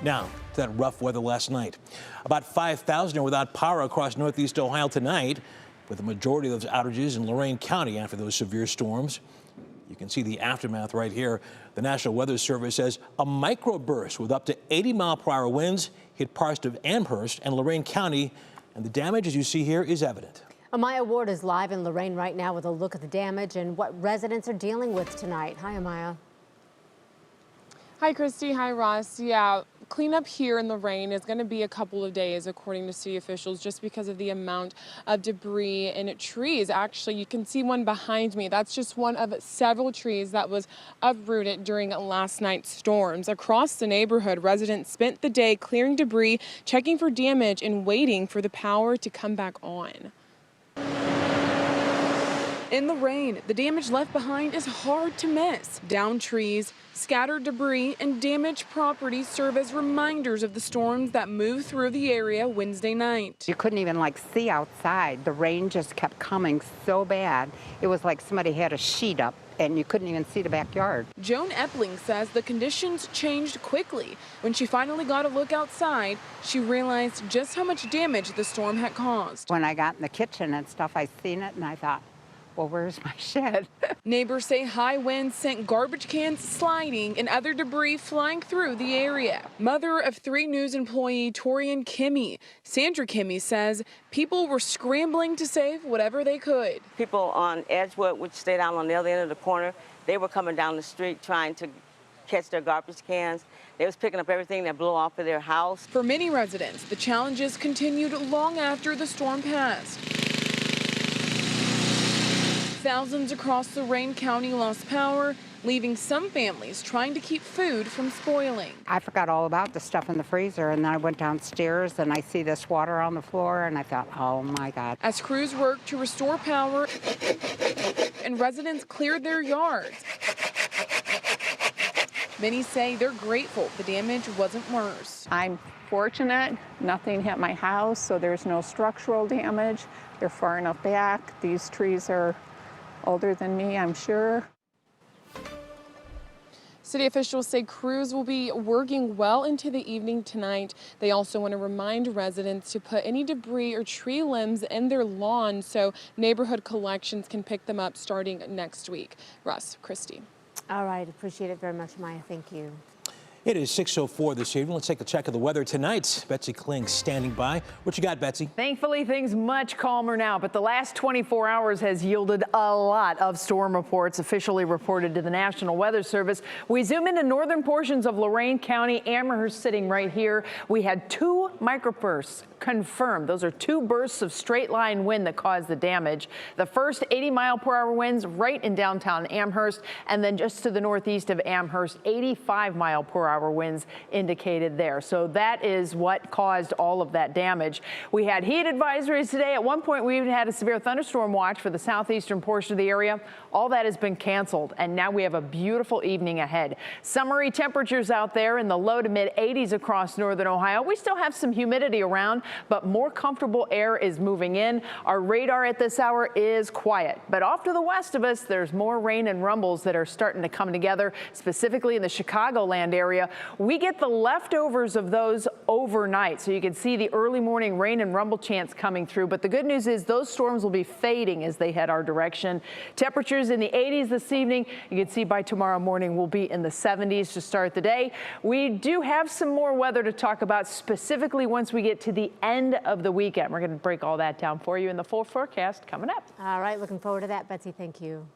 Now, to that rough weather last night. About 5,000 are without power across northeast Ohio tonight, with the majority of those outages in Lorain County after those severe storms. You can see the aftermath right here. The National Weather Service says a microburst with up to 80-mile-per-hour winds hit parts of Amherst and Lorain County, and the damage, as you see here, is evident. Amaya Ward is live in Lorain right now with a look at the damage and what residents are dealing with tonight. Hi, Amaya. Hi, Christy. Hi, Ross. Yeah, cleanup here in Lorain is going to be a couple of days, according to city officials, just because of the amount of debris and trees. Actually, you can see one behind me. That's just one of several trees that was uprooted during last night's storms. Across the neighborhood, residents spent the day clearing debris, checking for damage, and waiting for the power to come back on. In the rain, the damage left behind is hard to miss. Downed trees, scattered debris, and damaged property serve as reminders of the storms that moved through the area Wednesday night. You couldn't even see outside. The rain just kept coming so bad. It was like somebody had a sheet up and you couldn't even see the backyard. Joan Epling says the conditions changed quickly. When she finally got a look outside, she realized just how much damage the storm had caused. When I got in the kitchen and stuff, I seen it and I thought, well, where's my shed? Neighbors say high winds sent garbage cans sliding and other debris flying through the area. Mother of 3 News employee Torian Kimmy, Sandra Kimmy, says people were scrambling to save whatever they could. People on Edgewood, which stay down on the other end of the corner, they were coming down the street trying to catch their garbage cans. They was picking up everything that blew off of their house. For many residents, the challenges continued long after the storm passed. Thousands across Lorain County lost power, leaving some families trying to keep food from spoiling. I forgot all about the stuff in the freezer, and then I went downstairs and I see this water on the floor and I thought, oh my God. As crews worked to restore power and residents cleared their yards, many say they're grateful the damage wasn't worse. I'm fortunate. Nothing hit my house, so there's no structural damage. They're far enough back. These trees are older than me, I'm sure. City officials say crews will be working well into the evening tonight. They also want to remind residents to put any debris or tree limbs in their lawn so neighborhood collections can pick them up starting next week. Russ, Christy. All right, appreciate it very much, Amaya. Thank you. It is 6:04 this evening. Let's take a check of the weather tonight. Betsy Kling standing by. What you got, Betsy? Thankfully, things much calmer now, but the last 24 hours has yielded a lot of storm reports officially reported to the National Weather Service. We zoom into northern portions of Lorain County. Amherst sitting right here. We had 2 microbursts confirmed. Those are 2 bursts of straight line wind that caused the damage. The first 80-mile-per-hour winds right in downtown Amherst, and then just to the northeast of Amherst, 85-mile-per-hour winds indicated there. So that is what caused all of that damage. We had heat advisories today. At one point, we even had a severe thunderstorm watch for the southeastern portion of the area. All that has been canceled, and now we have a beautiful evening ahead. Summery temperatures out there in the low to mid 80s across northern Ohio. We still have some humidity around, but more comfortable air is moving in. Our radar at this hour is quiet, but off to the west of us, there's more rain and rumbles that are starting to come together, specifically in the Chicagoland area. We get the leftovers of those overnight, so you can see the early morning rain and rumble chance coming through. But the good news is those storms will be fading as they head our direction. Temperatures in the 80s this evening. You can see by tomorrow morning we'll be in the 70s to start the day. We do have some more weather to talk about, specifically once we get to the end of the weekend. We're going to break all that down for you in the full forecast coming up. All right, looking forward to that, Betsy. Thank you.